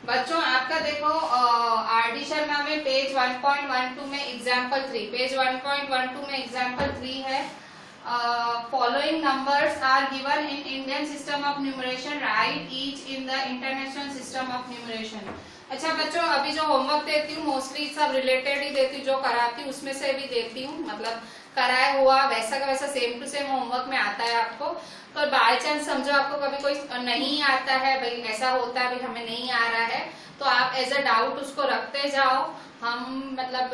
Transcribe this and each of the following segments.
बच्चों आपका देखो आरडी शर्मा में पेज 1.12 में एग्जाम्पल 3, पेज 1.12 में एग्जाम्पल 3 है। Following numbers are given in Indian system of numeration, write each in the international system of numeration. अच्छा बच्चों, अभी जो होमवर्क देती हूँ मोस्टली सब रिलेटेड ही देती हूँ, जो कराती हूँ उसमें से भी देती हूँ, मतलब कराया हुआ वैसा का वैसा सेम टू सेम होमवर्क में आता है आपको। तो बाय चांस समझो आपको कभी कोई नहीं आता है, भाई ऐसा होता है, भाई हमें नहीं आ रहा है, तो आप एज अ डाउट उसको रखते जाओ। हम मतलब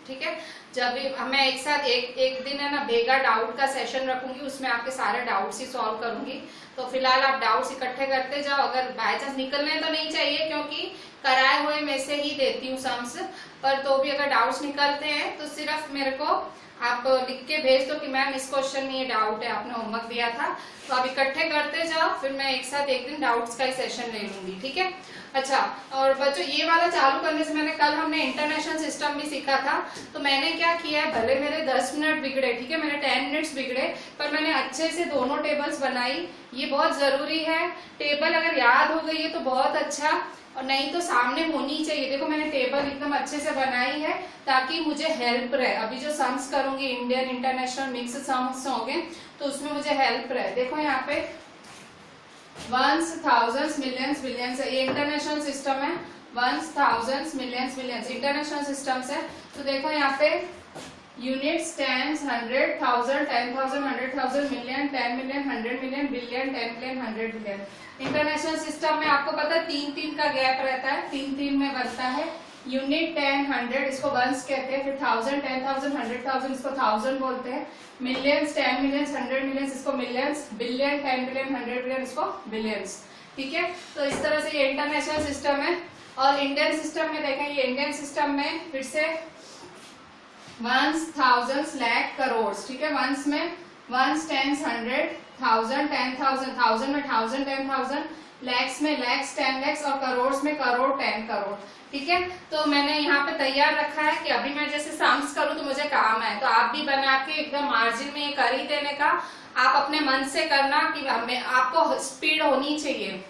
ठीक है, जब भी मैं एक साथ एक दिन है ना भेगा डाउट का सेशन रखूंगी, उसमें आपके सारे डाउट्स ही सॉल्व करूंगी। तो फिलहाल आप डाउट्स इकट्ठे करते जाओ, अगर बाय चांस निकलने तो नहीं चाहिए क्योंकि कराए हुए में से ही देती हूँ सम्स, पर तो भी अगर डाउट्स निकलते हैं तो सिर्फ मेरे को आप लिख के भेज दो कि मैम इस क्वेश्चन में ये डाउट है, आपने होमवर्क दिया था। तो आप इकट्ठे करते जाओ, फिर मैं एक साथ एक दिन डाउट्स का ही सेशन ले लूंगी, ठीक है। अच्छा, और बच्चों ये वाला चालू करने से मैंने कल हमने इंटरनेशनल सिस्टम भी सीखा था, तो मैंने क्या किया है, भले मेरे 10 मिनट बिगड़े, ठीक है, मेरे 10 मिनट्स बिगड़े, पर मैंने अच्छे से दोनों टेबल्स बनाई। ये बहुत जरूरी है, टेबल अगर याद हो गई है तो बहुत अच्छा, और नहीं तो सामने होनी चाहिए। देखो मैंने टेबल एकदम अच्छे से बनाई है ताकि मुझे हेल्प रहे, अभी जो सम्स करूंगी इंडियन इंटरनेशनल मिक्स सम्स होंगे तो उसमें मुझे हेल्प रहे। देखो यहाँ पे वंस, थाउजेंड्स, मिलियंस, बिलियंस है, ये इंटरनेशनल सिस्टम है। Ones, thousands, millions, billions international systems है। तो देखो यहाँ पे units, tens, 100, 1000, 10,000, 100,000, million, 10 million, 100 million, billion, 10 billion, 100 billion. International system में आपको पता है 3-3 का गैप रहता है, 3-3 में बनता है। यूनिट 10, 100 इसको वंस कहते हैं, फिर 1000, 10,000, 100,000 इसको 1000 बोलते हैं। मिलियंस, 10 मिलियंस, 100 मिलियंस इसको मिलियंस, बिलियन, 10 बिलियन, 100 बिलियन इसको बिलियंस, ठीक है। तो इस तरह से ये इंटरनेशनल सिस्टम है। और इंडियन सिस्टम में देखें, ये इंडियन सिस्टम में फिर से वंस, थाउजेंड्स, लाख, करोड़, ठीक है। वंस में वंस, टेंस, 100, 1000, 10,000, 1000 में 1000, 10,000, लैक्स में लैक्स, 10 लैक्स, और करोड़ में करोड़, 10 करोड़, ठीक है। तो मैंने यहाँ पे तैयार रखा है कि अभी मैं जैसे सम्स करूँ तो मुझे काम है, तो आप भी बना के एकदम मार्जिन में ये कर ही देने का। आप अपने मन से करना कि आपको स्पीड होनी चाहिए,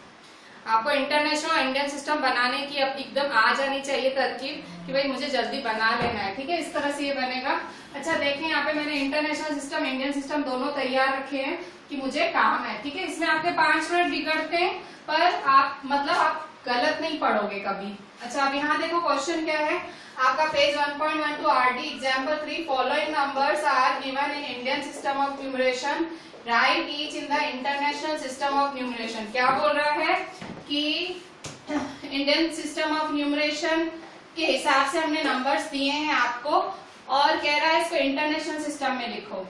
आपको इंटरनेशनल इंडियन सिस्टम बनाने की अब एकदम आ जानी चाहिए तरकीब कि भाई मुझे जल्दी बना लेना है, ठीक है। इस तरह से ये बनेगा। अच्छा देखें यहाँ पे मैंने इंटरनेशनल सिस्टम, इंडियन सिस्टम दोनों तैयार रखे हैं कि मुझे काम है, ठीक है। इसमें आपके 5 मिनट बिगड़ते हैं, पर आप मतलब आप गलत नहीं पढ़ोगे कभी। अच्छा अब यहाँ देखो क्वेश्चन क्या है आपका, page 1.12 RD example 3, following numbers are given in Indian system of numeration, write each in the international system of numeration. क्या बोल रहा है कि इंडियन सिस्टम ऑफ न्यूमरेशन के हिसाब से हमने नंबर्स दिए हैं आपको, और कह रहा है इसको इंटरनेशनल सिस्टम में लिखो।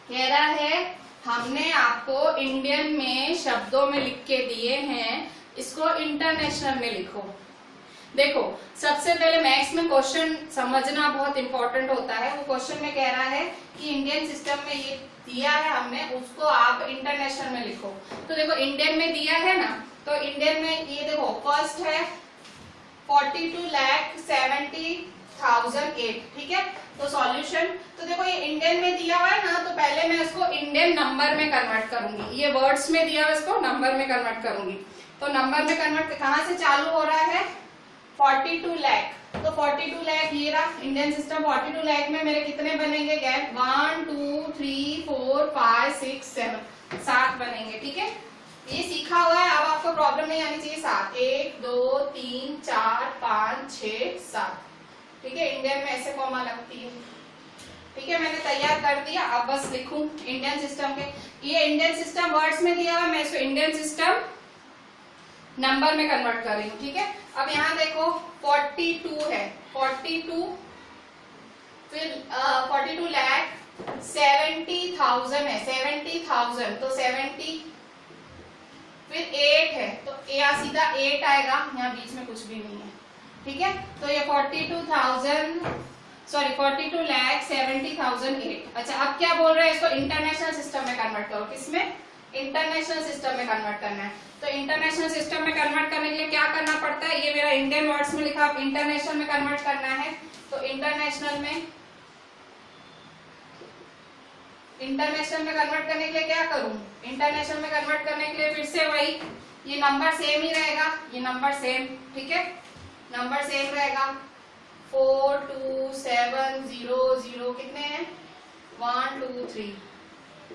कह रहा है हमने आपको इंडियन में शब्दों में लिख के दिए हैं, इसको इंटरनेशनल में लिखो। देखो सबसे पहले मैथ्स में क्वेश्चन समझना बहुत इंपॉर्टेंट होता है। वो क्वेश्चन में कह रहा है कि इंडियन सिस्टम में ये दिया है हमने, उसको आप इंटरनेशनल में लिखो। तो देखो इंडियन में दिया है ना, तो इंडियन में ये देखो फर्स्ट है 42,70,008, ठीक है। तो सॉल्यूशन, तो देखो ये इंडियन में दिया हुआ है ना, तो पहले मैं इसको इंडियन नंबर में कन्वर्ट करूंगी। ये वर्ड्स में दिया हुआ है, इसको नंबर में कन्वर्ट करूंगी। तो नंबर में कन्वर्ट कहाँ से चालू हो रहा है, 42 लाख। तो 42 लाख ये रहा इंडियन सिस्टम। 42 लाख में मेरे कितने बनेंगे गैप, 1 2 3 4 5 6 7, 7 बनेंगे, ठीक है। ये सीखा हुआ है, अब आपको प्रॉब्लम नहीं आनी चाहिए। 7, 1 2 3 4 5 6 7, ठीक है। इंडियन में ऐसे कॉमा लगती है, ठीक है। मैंने तैयार कर दिया, अब बस लिखूं इंडियन सिस्टम के। ये इंडियन सिस्टम वर्ड्स में दिया हुआ, मैं इसको इंडियन सिस्टम नंबर में कन्वर्ट कर रही हूँ, ठीक है। अब यहाँ देखो 42 है, 42 फिर 42 लाख, 70,000 है, 70,000 तो 70, फिर 8 है तो यहाँ सीधा 8 आएगा, यहाँ बीच में कुछ भी नहीं है, ठीक है। तो ये 42 लाख 70,008। अच्छा अब क्या बोल रहे हैं, इसको इंटरनेशनल सिस्टम में कन्वर्ट करो। किसमें, इंटरनेशनल सिस्टम में कन्वर्ट करना है। तो इंटरनेशनल सिस्टम में कन्वर्ट करने के लिए क्या करना पड़ता है, ये मेरा इंडियन वर्ड्स में लिखा, इंटरनेशनल में कन्वर्ट करना है। तो इंटरनेशनल में कन्वर्ट करने के लिए क्या करूं, इंटरनेशनल में कन्वर्ट करने के लिए फिर से वही ये नंबर सेम ही रहेगा, ये नंबर सेम, ठीक है, नंबर सेम रहेगा। 4 2 7 0 0 कितने हैं? 1 2 3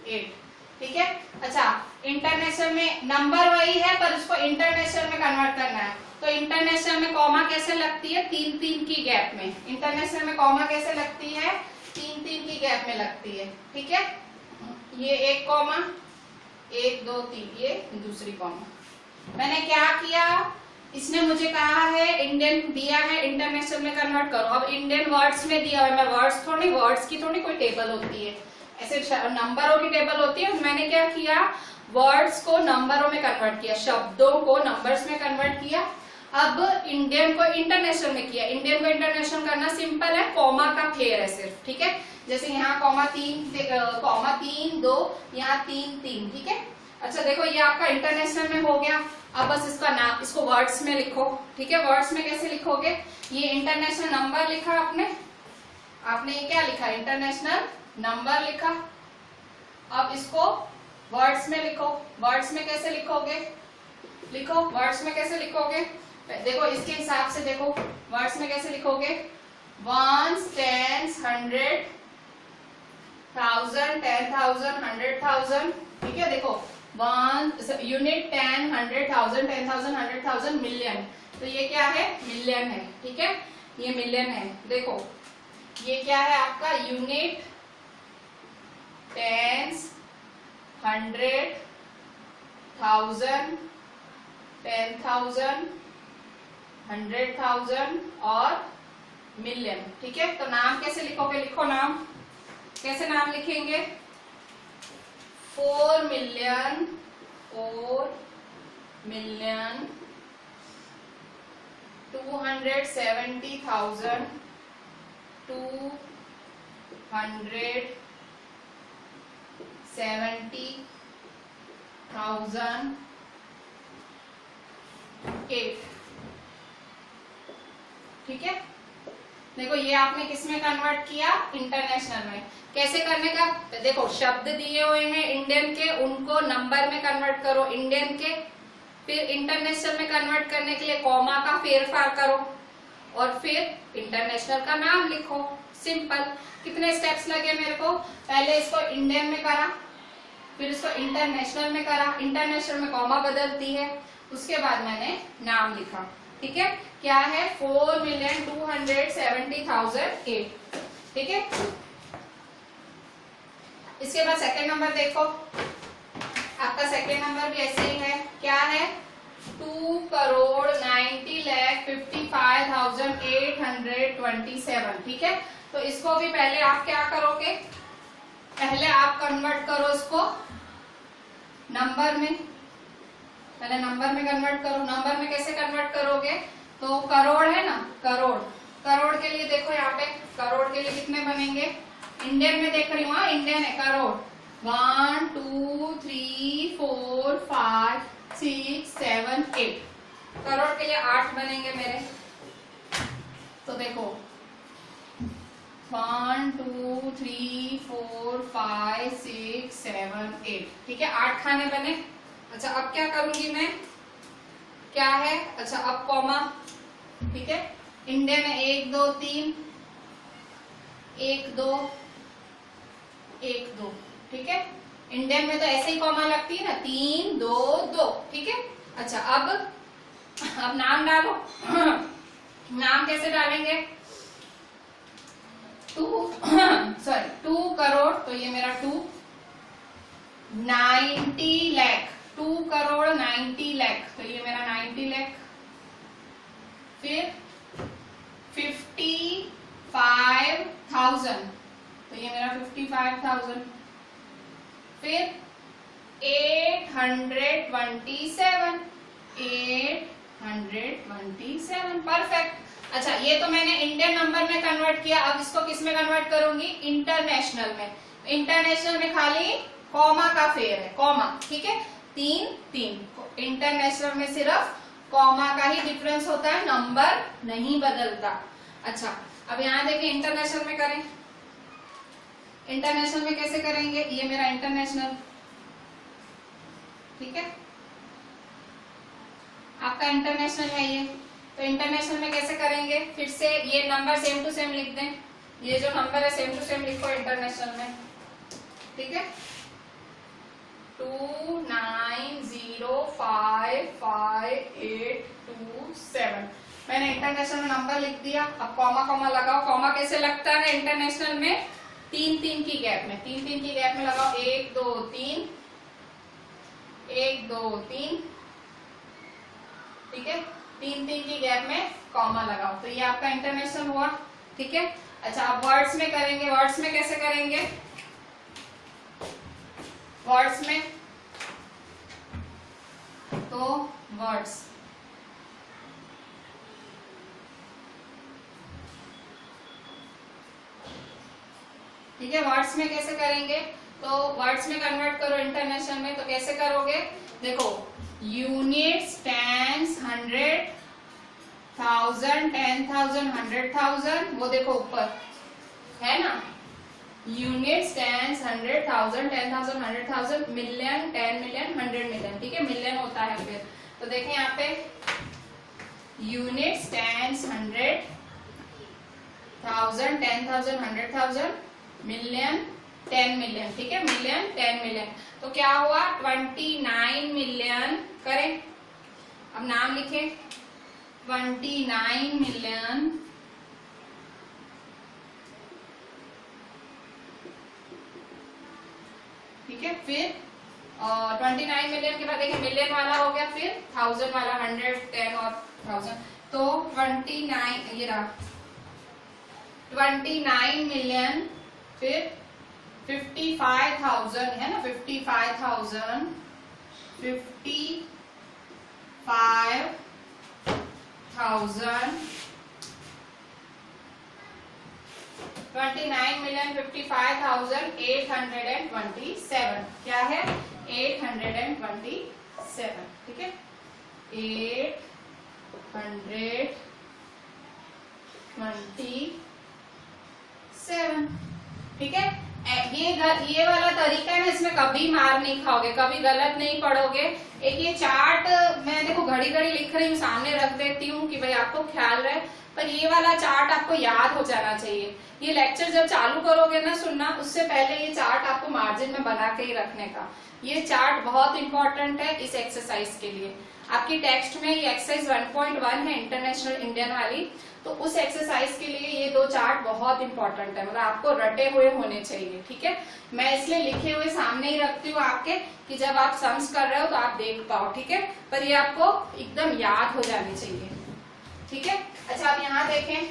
8, ठीक है। अच्छा, इंटरनेशनल में नंबर वही है पर उसको इंटरनेशनल में कन्वर्ट करना है, तो इंटरनेशनल में कॉमा कैसे लगती है? 3 3 की गैप में। इंटरनेशनल में कॉमा कैसे लगती है? 3 3 की गैप में लगती है, ठीक है। ये एक कॉमा, 1 2 3, ये दूसरी कॉमा। मैंने क्या किया, इसने मुझे कहा है इंडियन दिया है, इंटरनेशनल में कन्वर्ट करो। अब इंडियन वर्ड्स में दिया है, मैं वर्ड्स की थोड़ी कोई टेबल होती है, ऐसे नंबरों की टेबल होती है। मैंने क्या किया, वर्ड्स को नंबरों में कन्वर्ट किया, शब्दों को नंबर्स में कन्वर्ट किया। अब इंडियन को इंटरनेशनल में किया। इंडियन को इंटरनेशनल करना सिंपल है, कॉमा का फेयर है सिर्फ, ठीक है। जैसे यहाँ कॉमा 3 2, यहाँ 3 3, ठीक है। अच्छा देखो, ये आपका इंटरनेशनल में हो गया। अब बस इसका नाम, इसको वर्ड्स में लिखो, ठीक है। वर्ड्स में कैसे लिखोगे? ये इंटरनेशनल नंबर लिखा आपने ये क्या लिखा? इंटरनेशनल नंबर लिखा। अब इसको वर्ड्स में लिखो। वर्ड्स में कैसे लिखोगे? लिखो, वर्ड्स में कैसे लिखोगे? देखो इसके हिसाब से देखो, वर्ड्स में कैसे लिखोगे? 1 10 100 1000 10,000 100,000, ठीक है। देखो 1 यूनिट 10 100,000 10,000 100,000 मिलियन, तो ये क्या है? मिलियन है, ठीक है, ये मिलियन है। देखो ये क्या है आपका? यूनिट 10 100 1000 10,000 100,000 और मिलियन, ठीक है। तो नाम कैसे लिखोगे? लिखो नाम, कैसे नाम लिखेंगे? 4 मिलियन 270,000 270,008, ठीक है। देखो ये आपने किसमें कन्वर्ट किया? इंटरनेशनल में। कैसे करने का? तो देखो शब्द दिए हुए हैं इंडियन के, उनको नंबर में कन्वर्ट करो इंडियन के, फिर इंटरनेशनल में कन्वर्ट करने के लिए कॉमा का फेरफार करो और फिर इंटरनेशनल का नाम लिखो। सिंपल। कितने स्टेप्स लगे मेरे को? पहले इसको इंडियन में करा, फिर इसको इंटरनेशनल में करा, इंटरनेशनल में कॉमा बदलती है, उसके बाद मैंने नाम लिखा, ठीक है। क्या है? 4,270,008, ठीक है। इसके बाद सेकंड नंबर देखो, आपका सेकंड नंबर भी ऐसे ही है। क्या है? 2,90,55,827, ठीक है। तो इसको भी पहले आप क्या करोगे? पहले आप कन्वर्ट करो इसको नंबर में, पहले नंबर में कन्वर्ट करो। नंबर में कैसे कन्वर्ट करोगे? तो करोड़ है ना, करोड़, करोड़ के लिए देखो यहाँ पे, करोड़ के लिए कितने बनेंगे? इंडियन में देख रही हूँ, इंडियन है करोड़। 1 2 3 4 5 6 7 8, करोड़ के लिए 8 बनेंगे मेरे। तो देखो 1 2 3 4 5 6 7 8, ठीक है, 8 खाने बने। अच्छा अब क्या करूंगी मैं? क्या है? अच्छा अब कॉमा, ठीक है। इंडियन में 1 2 3 1 2 1 2, ठीक है। इंडियन में तो ऐसे ही कॉमा लगती है ना, 3 2 2, ठीक है। अच्छा अब नाम डालो। नाम कैसे डालेंगे? 2 करोड़, तो ये मेरा 2, 90 लाख, 2 करोड़ 90 लाख, तो ये मेरा 90 लाख। फिर 55,000, तो ये मेरा 55,000। फिर 827, परफेक्ट। अच्छा ये तो मैंने इंडियन नंबर में कन्वर्ट किया, अब इसको किस में कन्वर्ट करूंगी? इंटरनेशनल में। इंटरनेशनल में खाली कॉमा का फेर है, कॉमा, ठीक है, 3 3। इंटरनेशनल में सिर्फ कॉमा का ही डिफरेंस होता है, नंबर नहीं बदलता। अच्छा अब यहाँ देखिए इंटरनेशनल में करें। इंटरनेशनल में कैसे करेंगे? ये मेरा इंटरनेशनल, ठीक है। आपका इंटरनेशनल है ये, तो इंटरनेशनल में कैसे करेंगे, फिर से ये नंबर सेम टू सेम लिख दें, ये जो नंबर है सेम टू सेम लिखो इंटरनेशनल में, ठीक है। 29055827 मैंने इंटरनेशनल में नंबर लिख दिया। अब कॉमा कॉमा लगाओ, कॉमा कैसे लगता है इंटरनेशनल में, 3-3 की गैप में, 3-3 की गैप में लगाओ, 1 2 3 1 2 3, ठीक है, 3-3 की गैप में कॉमा लगाओ, तो ये आपका इंटरनेशनल हुआ, ठीक है। अच्छा अब वर्ड्स में करेंगे, वर्ड्स में कैसे करेंगे, वर्ड्स में तो वर्ड्स, ठीक है, वर्ड्स में कैसे करेंगे, तो वर्ड्स में कन्वर्ट करो इंटरनेशनल में, तो कैसे करोगे, देखो यूनिट्स, टेंस, 100, 1000, 10,000, 100,000, वो देखो ऊपर है ना, units, tens, 100,000, 10,000, 100,000, million, 10 million, 100 million, ठीक है, मिलियन होता है फिर, तो देखें यहाँ पे यूनिट्स, टेंस, 100,000, 10,000, 100,000, मिलियन, 10 मिलियन, ठीक है, मिलियन, 10 मिलियन, तो क्या हुआ 29 मिलियन, करें अब नाम लिखें 29 मिलियन, ठीक है, फिर 29 मिलियन के बाद देखिए मिलियन वाला हो गया, फिर 1000 वाला, 100, 10 और 1000, तो 29 ये रहा 29 मिलियन, फिर 55,000 है ना, 55,000, 55,000, 29 मिलियन 55,827, क्या है 827, ठीक है, 827, ठीक है। ये वाला तरीका है ना, इसमें कभी मार नहीं खाओगे, कभी गलत नहीं पढ़ोगे। एक ये चार्ट मैं देखो घड़ी घड़ी लिख रही हूँ, सामने रख देती हूँ कि भाई आपको ख्याल रहे, पर ये वाला चार्ट आपको याद हो जाना चाहिए। ये लेक्चर जब चालू करोगे ना सुनना, उससे पहले ये चार्ट आपको मार्जिन में बना के ही रखने का। ये चार्ट बहुत इंपॉर्टेंट है इस एक्सरसाइज के लिए। आपकी टेक्स्ट में ये एक्सरसाइज 1.1 है इंटरनेशनल इंडियन वाली, तो उस एक्सरसाइज के लिए ये 2 चार्ट बहुत इंपॉर्टेंट है, मतलब आपको रटे हुए होने चाहिए, ठीक है। मैं इसलिए लिखे हुए सामने ही रखती हूँ आपके, कि जब आप सम्स कर रहे हो तो आप देख पाओ, ठीक है, पर ये आपको एकदम याद हो जानी चाहिए, ठीक है। अच्छा आप यहाँ देखें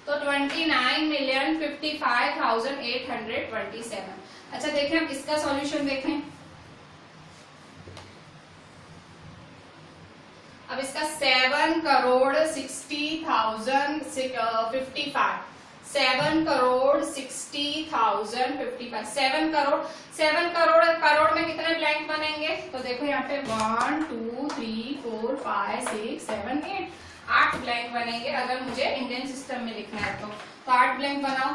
तो 29,55,827। अच्छा देखें अब इसका सॉल्यूशन देखें, अब इसका 7,60,055, 7,60,055, 7 करोड़ में कितने ब्लैंक बनेंगे, तो देखो यहाँ पे 1 2 3 4 5 6 7 8, 8 ब्लैंक बनेंगे। अगर मुझे इंडियन सिस्टम में लिखना है तो 8 ब्लैंक बनाओ,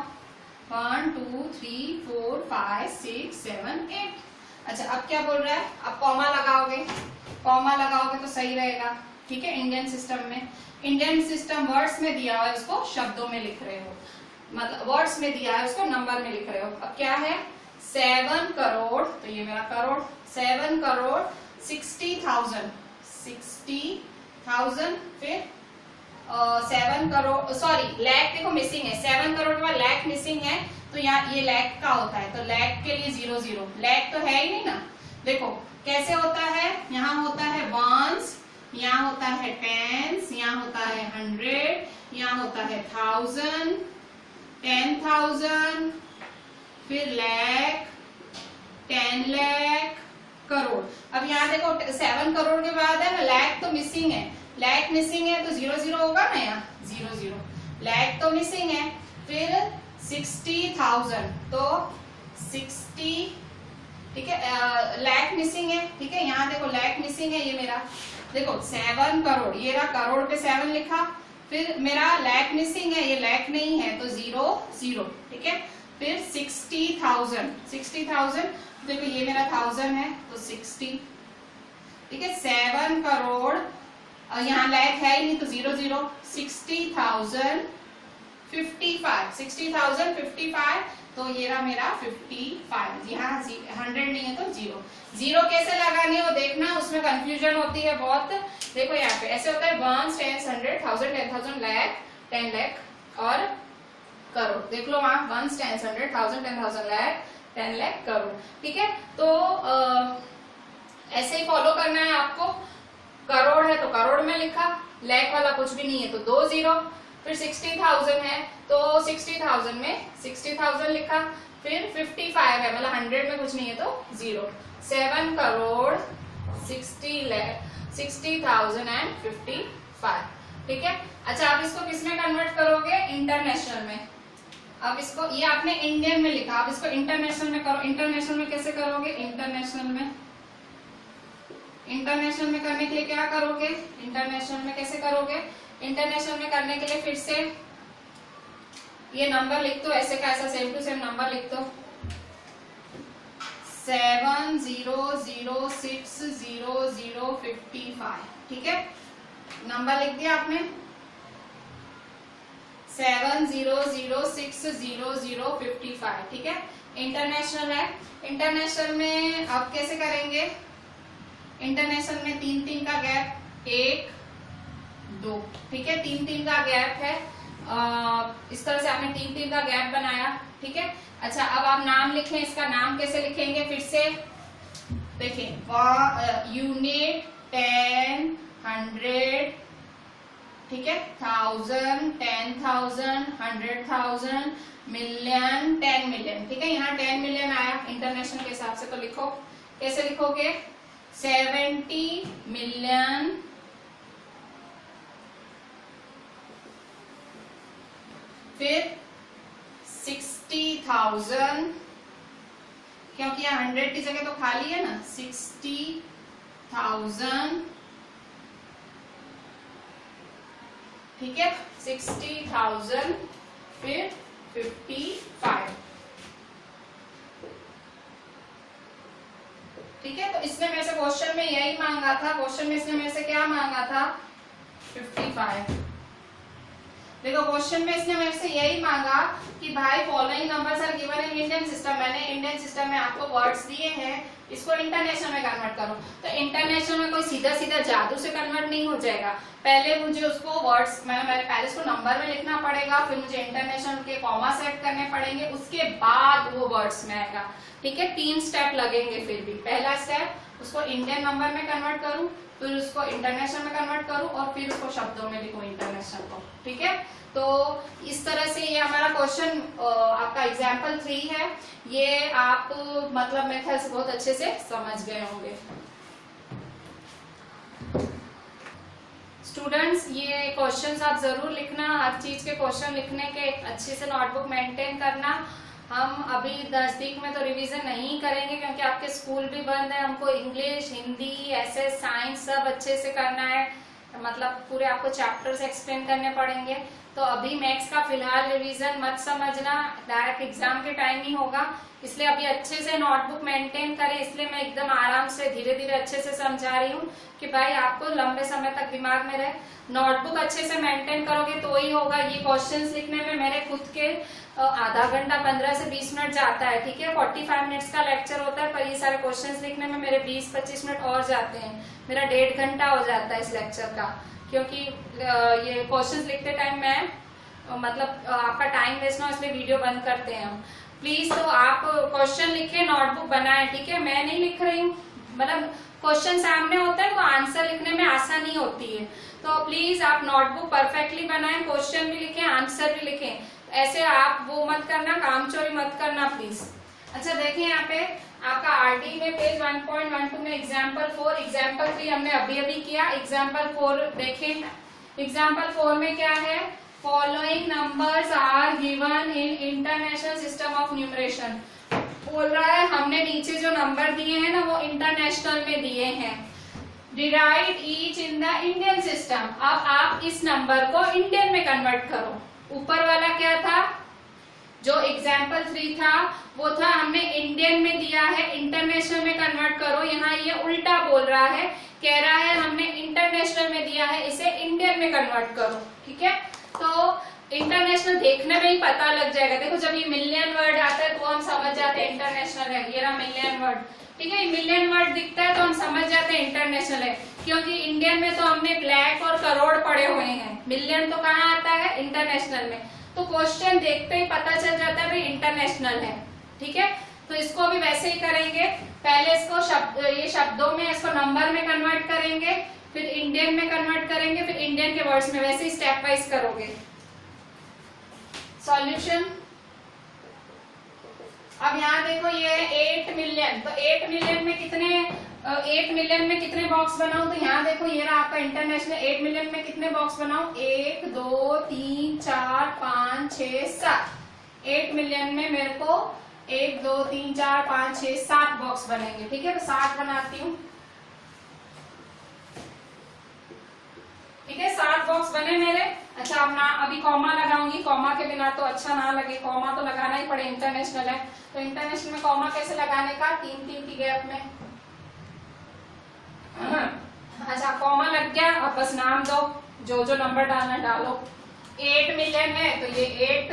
1 2 3 4 5 6 7 8। अच्छा अब क्या बोल रहा है, अब कॉमा लगाओगे, कॉमा लगाओगे तो सही रहेगा, ठीक है। इंडियन सिस्टम में, इंडियन सिस्टम वर्ड्स में दिया हुआ है, उसको शब्दों में लिख रहे हो, मतलब वर्ड्स में दिया है उसको नंबर में लिख रहे हो। अब क्या है 7 करोड़, तो ये मेरा करोड़, 7 करोड़ 60,000, 60,000, फिर 7 करोड़, सॉरी लैख देखो मिसिंग है, 7 करोड़ के बाद लैख मिसिंग है, तो यहाँ ये लैख का होता है, तो लैख के लिए 0 0, लैख तो है ही नहीं ना। देखो कैसे होता है, यहाँ होता है वंस, यहाँ होता है टेंस, यहाँ होता है 100, यहाँ होता है 1000, 10,000, फिर लैख, 10 लाख, करोड़। अब यहाँ देखो 7 करोड़ के बाद है ना लैख तो मिसिंग है, लैख मिसिंग है तो 0 0 होगा ना, यहाँ 0 0, लैख तो मिसिंग है, फिर 60,000 तो 60, ठीक है, लैख मिसिंग है, ठीक है, यहाँ देखो लैख मिसिंग है, ये मेरा देखो 7 करोड़, ये रहा करोड़ पे 7 लिखा, फिर मेरा लैख मिसिंग है, ये लैख नहीं है तो 0 0, ठीक है, फिर 60,000, 60,000 देखो ये मेरा 1000 है तो 60, ठीक है, 7 करोड़ यहाँ लैख है ही नहीं तो 0 0, 60,055, तो ये रहा मेरा 55, यहाँ 100 नहीं है तो 0। 0 कैसे लगानी हो देखना, उसमें कंफ्यूजन होती है बहुत। देखो यहाँ पे ऐसे होता है 1 10 100 1000 10,000 लाख 10 लाख और करोड़। देख लो वहां 1 10 100 1000 10,000 लाख 10 लाख करोड़। ठीक है, तो ऐसे ही फॉलो करना है आपको। करोड़ है तो करोड़ में लिखा, लाख वाला कुछ भी नहीं है तो 2 0। फिर 60,000 है तो 60,000 में 60,000 लिखा। फिर 55 है मतलब 100 में कुछ नहीं है तो 0। 7 करोड़ 60,055। ठीक है, अच्छा आप इसको किस में कन्वर्ट करोगे? इंटरनेशनल में। अब इसको, ये आपने इंडियन में लिखा, अब इसको इंटरनेशनल में करो। इंटरनेशनल में कैसे करोगे? इंटरनेशनल में करने के लिए क्या करोगे? इंटरनेशनल में कैसे करोगे? इंटरनेशनल में करने के लिए फिर से ये नंबर लिख दो, ऐसे का ऐसा सेम टू सेम नंबर लिख दो। 70060055। ठीक है, नंबर लिख दिया आपने 70060055। ठीक है, इंटरनेशनल है। इंटरनेशनल में अब कैसे करेंगे? इंटरनेशनल में 3 3 का गैप, 1 2। ठीक है, 3 3 का गैप है। इस तरह से आपने 3 3 का गैप बनाया। ठीक है, अच्छा अब आप नाम लिखें। इसका नाम कैसे लिखेंगे? फिर से देखें, यूनिट 10 100, ठीक है, 1000 10,000 100,000 मिलियन 10 मिलियन। ठीक है, यहाँ 10 मिलियन आया इंटरनेशनल के हिसाब से, तो लिखो। कैसे लिखोगे? 70 मिलियन फिर 60,000, क्योंकि यहाँ 100 की जगह तो खाली है ना, 60,000। ठीक है, 60,000 फिर 55। ठीक है, तो इसने मेरे से क्वेश्चन में यही मांगा था। क्वेश्चन में इसने मेरे से क्या मांगा था? 55। देखो क्वेश्चन में इसने मेरे से यही मांगा कि भाई following numbers are given in Indian system. मैंने इंडियन सिस्टम में आपको वर्ड्स दिए हैं, इसको इंटरनेशनल में कन्वर्ट करो। तो इंटरनेशनल में कोई सीधा सीधा जादू से कन्वर्ट नहीं हो जाएगा। पहले मुझे उसको वर्ड्स, मैंने पहले उसको नंबर में लिखना पड़ेगा, फिर मुझे इंटरनेशनल के कॉमा सेट करने पड़ेंगे, उसके बाद वो वर्ड्स में आएगा। ठीक है, 3 स्टेप लगेंगे। फिर भी पहला स्टेप उसको इंडियन नंबर में कन्वर्ट करूं, फिर उसको इंटरनेशनल में कन्वर्ट करूं और फिर उसको शब्दों में लिखूं इंटरनेशनल को। ठीक है, तो इस तरह से ये हमारा क्वेश्चन आपका एग्जाम्पल 3 है। ये आप मतलब मेरे ख्याल से बहुत अच्छे से समझ गए होंगे। स्टूडेंट्स, ये क्वेश्चंस आप जरूर लिखना। हर चीज के क्वेश्चन लिखने के अच्छे से नोटबुक मेंटेन करना। हम अभी नजदीक में तो रिवीजन नहीं करेंगे क्योंकि आपके स्कूल भी बंद है। हमको इंग्लिश, हिंदी, एसएस, साइंस सब अच्छे से करना है, मतलब पूरे आपको चैप्टर्स एक्सप्लेन करने पड़ेंगे। तो अभी मैथ्स का फिलहाल रिवीजन मत समझना, डायरेक्ट एग्जाम के टाइम ही होगा, इसलिए अभी अच्छे से नोटबुक मेंटेन करें। इसलिए मैं एकदम आराम से धीरे धीरे अच्छे से समझा रही हूँ कि भाई आपको लंबे समय तक दिमाग में रहे। नोटबुक अच्छे से मेंटेन करोगे तो ही होगा। ये क्वेश्चंस लिखने में मेरे खुद के आधा घंटा 15 से 20 मिनट जाता है। ठीक है, 45 मिनट्स का लेक्चर होता है, पर ये सारे क्वेश्चंस लिखने में मेरे 20-25 मिनट और जाते हैं। मेरा 1.5 घंटा हो जाता है इस लेक्चर का, क्योंकि ये क्वेश्चंस लिखते टाइम मैं मतलब आपका टाइम वेस्ट ना हो, इसलिए वीडियो बंद करते हैं हम। प्लीज तो आप क्वेश्चन लिखे, नोटबुक बनाए। ठीक है, मैं नहीं लिख रही हूँ, मतलब क्वेश्चन सामने होता है तो आंसर लिखने में आसानी होती है। तो प्लीज आप नोटबुक परफेक्टली बनाएं, क्वेश्चन भी लिखें, आंसर भी लिखें। ऐसे आप वो मत करना, कामचोरी मत करना प्लीज। अच्छा देखिए यहाँ पे आपका आरडी में पेज 1.12 में एग्जाम्पल 4, एग्जाम्पल 3 हमने अभी अभी किया। एग्जाम्पल 4 देखें। एग्जाम्पल 4 में क्या है? Following numbers are given in international system of numeration. बोल रहा है हमने नीचे जो नंबर दिए हैं ना वो इंटरनेशनल में दिए हैं। Derive each in the Indian system. अब आप इस नंबर को इंडियन में कन्वर्ट करो। ऊपर वाला क्या था? जो एग्जाम्पल 3 था वो था हमने इंडियन में दिया है, इंटरनेशनल में कन्वर्ट करो। यहाँ ये उल्टा बोल रहा है, कह रहा है हमने इंटरनेशनल में दिया है, इसे इंडियन में कन्वर्ट करो। ठीक है, तो इंटरनेशनल देखने में ही पता लग जाएगा। देखो जब ये मिलियन वर्ड आता है तो हम समझ जाते हैं इंटरनेशनल है, ये रहा मिलियन वर्ड। ठीक है, मिलियन वर्ड दिखता है तो हम समझ जाते हैं इंटरनेशनल है, क्योंकि इंडियन में तो हमने लाख और करोड़ पढ़े हुए हैं, मिलियन तो कहाँ आता है, इंटरनेशनल में। तो क्वेश्चन देखते ही पता चल जाता है भाई इंटरनेशनल है। ठीक है, तो इसको अभी वैसे ही करेंगे, पहले इसको ये शब्दों में, इसको नंबर में कन्वर्ट करेंगे, फिर इंडियन में कन्वर्ट करेंगे, फिर इंडियन के वर्ड्स में, वैसे ही स्टेप वाइज करोगे। सॉल्यूशन, अब यहाँ देखो ये 8 मिलियन, तो 8 मिलियन में कितने 8 मिलियन में कितने बॉक्स बनाऊं, तो यहाँ देखो ये रहा आपका इंटरनेशनल। 8 मिलियन में कितने बॉक्स बनाऊं, 1 2 3 4 5 6 7। 8 मिलियन में मेरे को 1 2 3 4 5 6 7 बॉक्स बनेंगे। ठीक है, तो 7 बनाती हूँ। ठीक है, 7 बॉक्स बने मेरे। अच्छा, अब ना अभी कॉमा लगाऊंगी, कॉमा के बिना तो अच्छा ना लगे, कॉमा तो लगाना ही पड़े, इंटरनेशनल है। तो इंटरनेशनल में कॉमा कैसे लगाने का, 3 की गैप में। अच्छा, कॉमा लग गया, अब बस नाम दो, जो जो नंबर डालना डालो। 8 मिलियन है तो ये 8,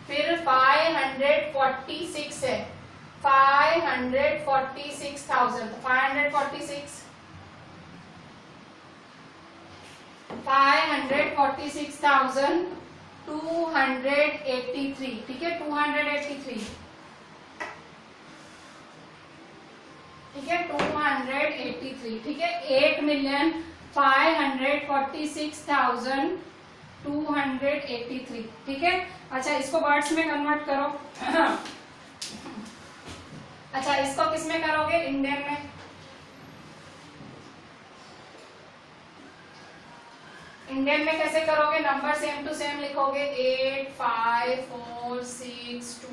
फिर 546 है, 546,000, 546,283। ठीक है, 283। ठीक है, 283। ठीक है, 8,546,283। ठीक है, अच्छा इसको वर्ड्स में कन्वर्ट करो। अच्छा, इसको किस में करोगे, इंडियन में। इंडियन में कैसे करोगे, नंबर सेम टू सेम लिखोगे, 8 5 4 6 2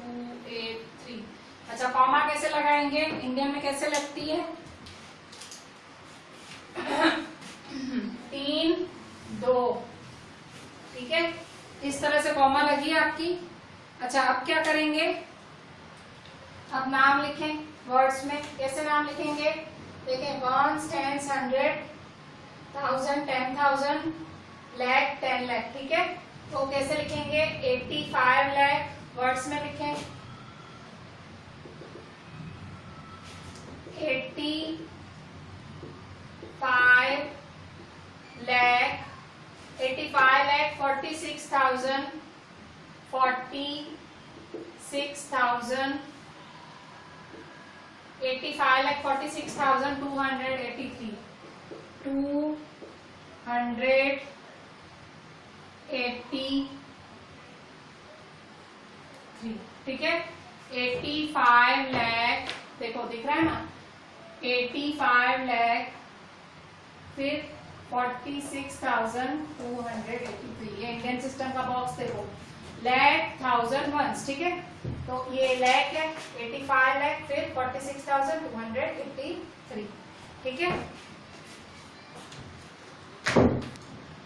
8 3। अच्छा, कॉमा कैसे लगाएंगे, इंडियन में कैसे लगती है, 3 2। ठीक है, इस तरह से कॉमा लगी है आपकी। अच्छा, अब क्या करेंगे, अब नाम लिखें वर्ड्स में। कैसे नाम लिखेंगे, देखें, 1 10 100 1000 10,000 लाख 10 लाख। ठीक है, तो कैसे लिखेंगे, 85 लाख वर्ड्स में लिखें, 85 लाख 46,000 46,000 85,46,283 283। ठीक है, 85 लाख, देखो दिख रहा है ना, 85 लाख, फिर 46,283। ये इंडियन सिस्टम का बॉक्स देखो, लाख 1000 वंस। ठीक है, तो ये लाख है, 85 लाख, फिर 46,283। ठीक है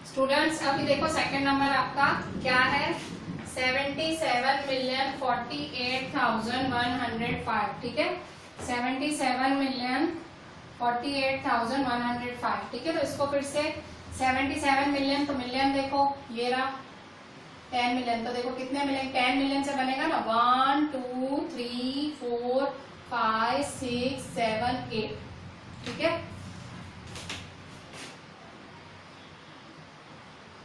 स्टूडेंट्स, अभी देखो सेकंड नंबर आपका क्या है, 77,48,105। ठीक है, 77,48,105। ठीक है, तो इसको फिर से 77 मिलियन, तो मिलियन देखो ये रहा, 10 मिलियन, तो देखो कितने मिलियन, 10 मिलियन से बनेगा ना, 1 2 3 4 5 6 7 8। ठीक है,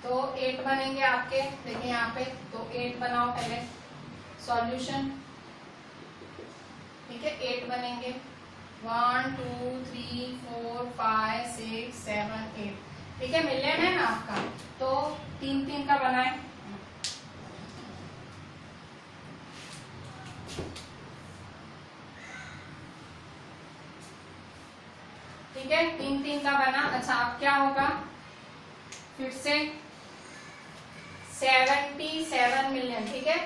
तो 8 बनेंगे आपके, देखिए यहाँ पे, तो 8 बनाओ पहले सॉल्यूशन। ठीक है, 8 बनेंगे, 1 2 3 4 5 6 7 8। ठीक है, मिलियन है ना आपका, तो 3 का बनाए। ठीक है, 3 का बना। अच्छा, अब क्या होगा, फिर से 77 मिलियन। ठीक है,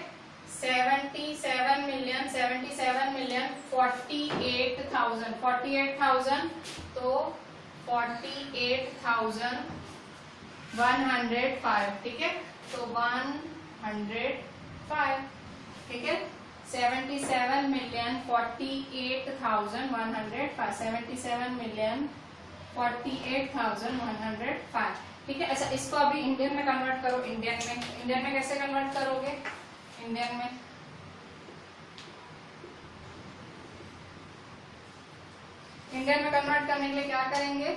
77 मिलियन 48,000 तो 48,105। ठीक है, तो 105। ठीक है, 77 मिलियन 48,105, 77 मिलियन 48,105, ठीक है। अच्छा, इसको अभी इंडियन में कन्वर्ट करो। इंडियन में कैसे कन्वर्ट करोगे? इंडियन में कन्वर्ट करने के लिए क्या करेंगे?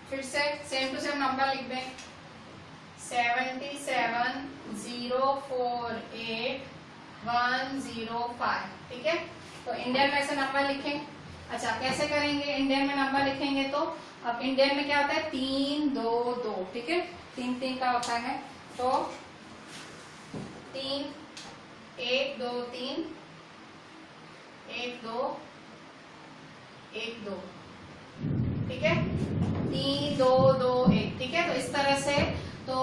फिर से सेम टू सेम नंबर लिख दें, 77,048,105, ठीक है। तो इंडियन में ऐसे नंबर लिखें। अच्छा, कैसे करेंगे? इंडियन में नंबर लिखेंगे तो अब इंडियन में क्या होता है? 3 2 2, ठीक है। 3 3 का होता है, तो 3 1 2 3 1 2 1 2, ठीक है। 3 2 2 1, ठीक है। तो इस तरह से तो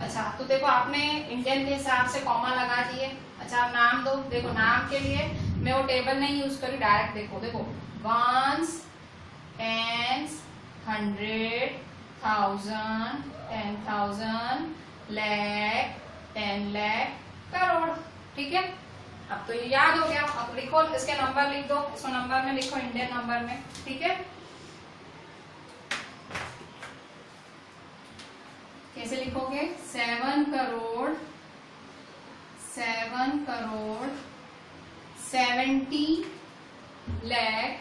अच्छा, तो देखो आपने इंडियन के हिसाब से कॉमा लगा दिए। अच्छा, आप नाम दो। देखो नाम के लिए मैं वो टेबल नहीं यूज करी, डायरेक्ट देखो वंस, टेंस, 100, 1000, 10,000, लाख, 10 लाख, करोड़, ठीक है। अब तो ये याद हो गया। अब लिखो, इसके नंबर लिख दो, इसको नंबर में लिखो, इंडियन नंबर में, ठीक है। कैसे लिखोगे? 7 करोड़ 70 लाख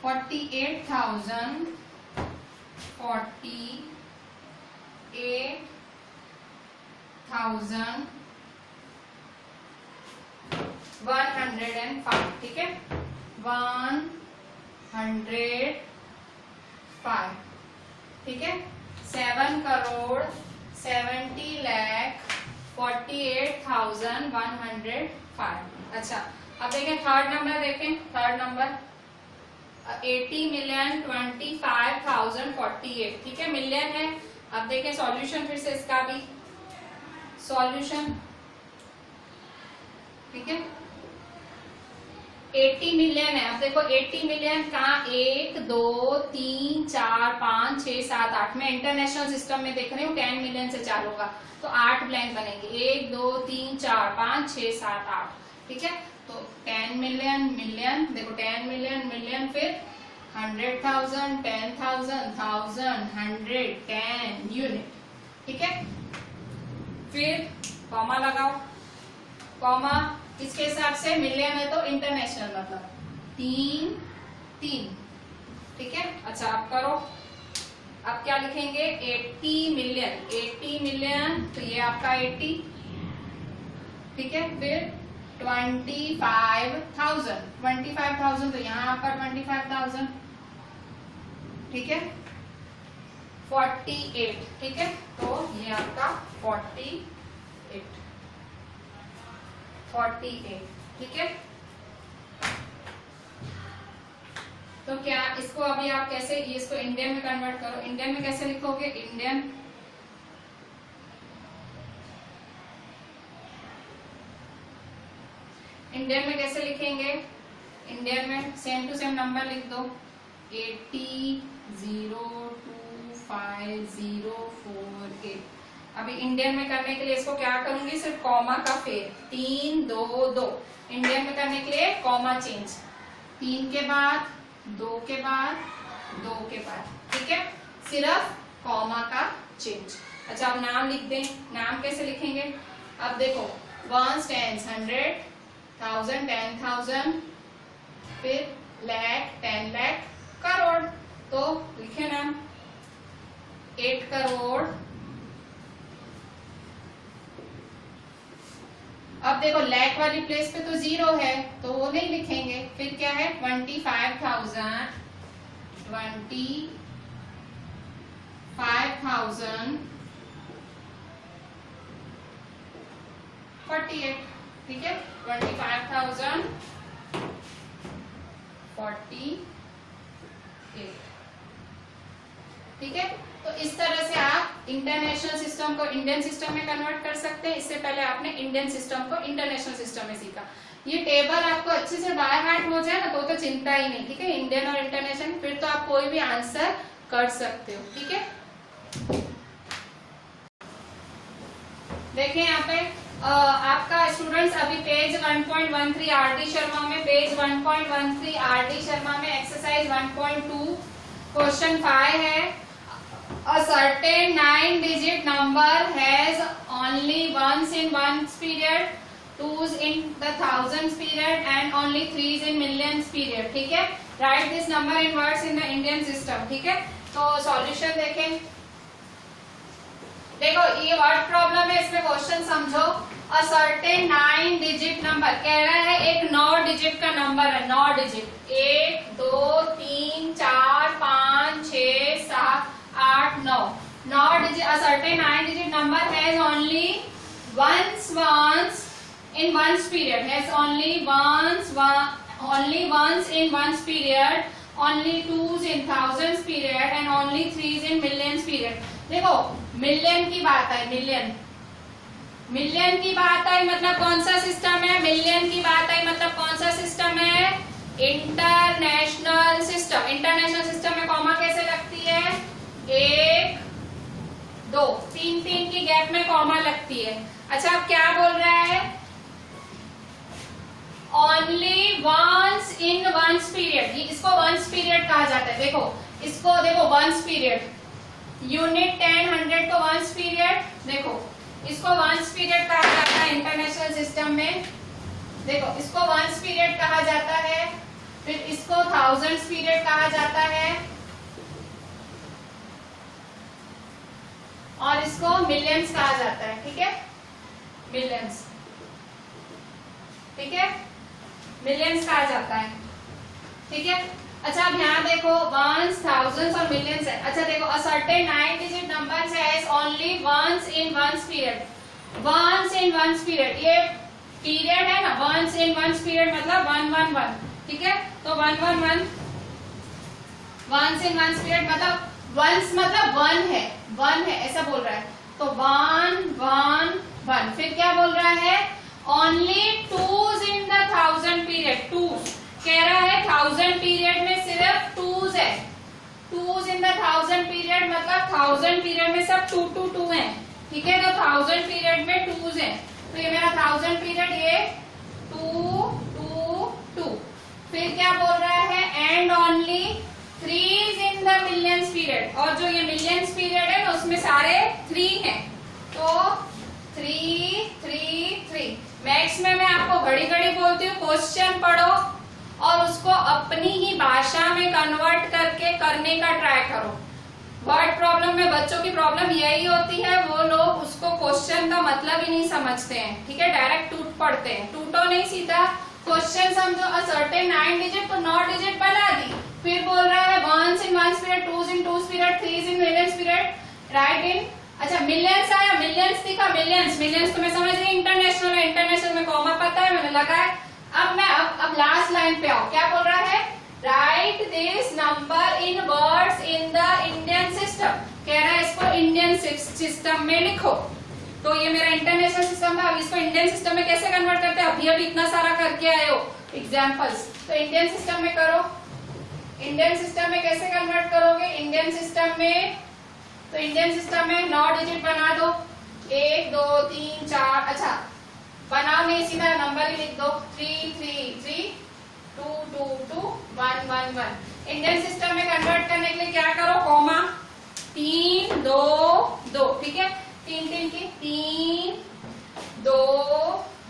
48,105, ठीक है। 105, ठीक है। 7 करोड़ 70 लाख 48,105। अच्छा, अब देखें थर्ड नंबर, देखें थर्ड नंबर 80,25,048, ठीक है। मिलियन है। अब देखें सॉल्यूशन, फिर से इसका भी सॉल्यूशन, ठीक है। 80 मिलियन है। अब देखो 80 मिलियन कहाँ? 1 2 3 4 5 6 7 8। मैं इंटरनेशनल सिस्टम में देख रही हूँ, 10 मिलियन से चालू होगा, तो 8 ब्लैंक बनेंगे। 1 2 3 4 5 6 7 8, ठीक है। तो 10 मिलियन, देखो 10 मिलियन, फिर 100,000, 10,000, 1000, 100, 10 यूनिट, ठीक है। फिर कॉमा लगाओ। कॉमा इसके हिसाब से मिलियन है तो इंटरनेशनल, मतलब 3 3, ठीक है। अच्छा, आप करो। अब क्या लिखेंगे? 80 मिलियन, तो ये आपका 80, ठीक है। फिर 25,000, तो यहाँ आपका 25,000, ठीक है। 48, ठीक है। तो ये आपका 48, ठीक है। तो क्या इसको अभी आप कैसे, इसको इंडियन में कन्वर्ट करो। इंडियन में कैसे लिखोगे? इंडियन में कैसे लिखेंगे? इंडियन में सेम टू सेम नंबर लिख दो, 80,025,048। अभी इंडियन में करने के लिए इसको क्या करूंगी? सिर्फ कॉमा का फेर, 3 2 2। इंडियन में करने के लिए कॉमा चेंज, 3 के बाद 2 के बाद 2 के बाद, ठीक है। सिर्फ कॉमा का चेंज। अच्छा, अब नाम लिख दें। नाम कैसे लिखेंगे? अब देखो वंस, टेंस, 100, 1000, 10,000, फिर लाख, 10 लाख, करोड़। तो लिखे नाम 8 करोड़। अब देखो लाख वाली प्लेस पे तो 0 है, तो वो नहीं लिखेंगे। फिर क्या है? 25,000 48, ठीक है। 25,048, ठीक है। तो इस तरह से आप इंटरनेशनल सिस्टम को इंडियन सिस्टम में कन्वर्ट कर सकते हैं। इससे पहले आपने इंडियन सिस्टम को इंटरनेशनल सिस्टम में सीखा। ये टेबल आपको अच्छे से बाय हार्ट हो जाए ना, तो चिंता ही नहीं, ठीक है। इंडियन और इंटरनेशनल, फिर तो आप कोई भी आंसर कर सकते हो, ठीक है। देखिए यहाँ पे आपका स्टूडेंट्स अभी पेज 1.13 आरडी शर्मा में, पेज 1.13 आरडी शर्मा में एक्सरसाइज 1.2 क्वेश्चन 5 है. A certain 9-digit number has only ones in ones period, twos in the thousands period and only threes in millions period. ठीक है, write this number in words in the Indian system. ठीक है, तो solution देखें. देखो ये word problem है, इसमें क्वेश्चन समझो. A certain 9-digit number कह रहा है एक 9 डिजिट का नंबर है, 9 digit, 1 2 3 4 5 6 7 8 9 digit. A certain 9-digit number has only ones in ones period, has only ones in ones period, only twos in thousands period and only threes in millions period. देखो million की बात है, million की बात आई मतलब कौन सा system है, मिलियन की बात आई मतलब कौन सा सिस्टम है, इंटरनेशनल सिस्टम. इंटरनेशनल सिस्टम में कॉमा कैसे लगती है, 1 2 3 की गैप में कॉमा लगती है. अच्छा अब क्या बोल रहा है, only ones in ones period. इसको वंस पीरियड कहा जाता है. देखो इसको देखो वंस पीरियड, यूनिट 10 100 तो वंस पीरियड. देखो इसको वंस पीरियड कहा जाता है इंटरनेशनल सिस्टम में. देखो इसको वंस पीरियड कहा जाता है, फिर इसको थाउजेंड्स पीरियड कहा जाता है और इसको मिलियंस कहा जाता है. ठीक है, मिलियंस. ठीक है, मिलियंस कहा जाता है. ठीक है. अच्छा अब यहाँ देखो वंस, थाउजेंड्स और मिलियंस है. अच्छा देखो a certain 9-digit number has only ones in ones period. ones in ones period, ये पीरियड है ना, ones in ones period मतलब 111. ठीक है, तो 111 ones in ones period मतलब वंस मतलब वन है ऐसा बोल रहा है. तो 1 फिर क्या बोल रहा है, only twos in the 1000 period. Twos कह रहा है 1000 पीरियड में सिर्फ टूज है. टूज इन द 1000 पीरियड मतलब 1000 पीरियड में सब 2 2 2 है. ठीक है, तो 1000 पीरियड में टूज है. तो ये मेरा 1000 पीरियड, ये 2 2 2. फिर क्या बोल रहा है, and only threes in the millions period. और जो ये मिलियंस पीरियड है ना उसमें सारे 3 हैं. तो 3 3 3. मैथ्स में मैं आपको घड़ी घड़ी बोलती हूँ, क्वेश्चन पढ़ो और उसको अपनी ही भाषा में कन्वर्ट करके करने का ट्राई करो. वर्ड प्रॉब्लम में बच्चों की प्रॉब्लम यही होती है, वो लोग उसको क्वेश्चन का मतलब ही नहीं समझते हैं. ठीक है, डायरेक्ट टूट पड़ते हैं. टूटो नहीं, सीधा क्वेश्चन समझो. a certain 9 डिजिट तो 9 डिजिट बना दी. फिर बोल रहा है ones in ones period, twos in twos period, threes in millions period, right in. अच्छा मिलियंस आया, मिलियंस दिखा, मिलियंस तो मैं समझ रही इंटरनेशनल है, इंटरनेशनल में कॉमा पता है मैंने लगाया. अब लास्ट लाइन पे आओ, क्या बोल रहा है, right this number in words in the Indian system. कह रहा है इसको इंडियन सिस्टम में लिखो. तो ये मेरा इंटरनेशनल सिस्टम है. अब इसको इंडियन सिस्टम में कैसे कन्वर्ट करते हैं, अभी इतना सारा करके आए हो एग्जाम्पल्स. तो इंडियन सिस्टम में करो. इंडियन सिस्टम में कैसे कन्वर्ट करोगे, इंडियन सिस्टम में, तो इंडियन सिस्टम में 9 डिजिट बना दो, 1 2 3 4. अच्छा बनाओ नहीं, सीधा नंबर ही लिख दो, 3 3 3 2 2 2 1 1 1. इंडियन सिस्टम में कन्वर्ट करने के लिए क्या करो, कॉमा, 3 2 2. ठीक है, 3 3 की 3 2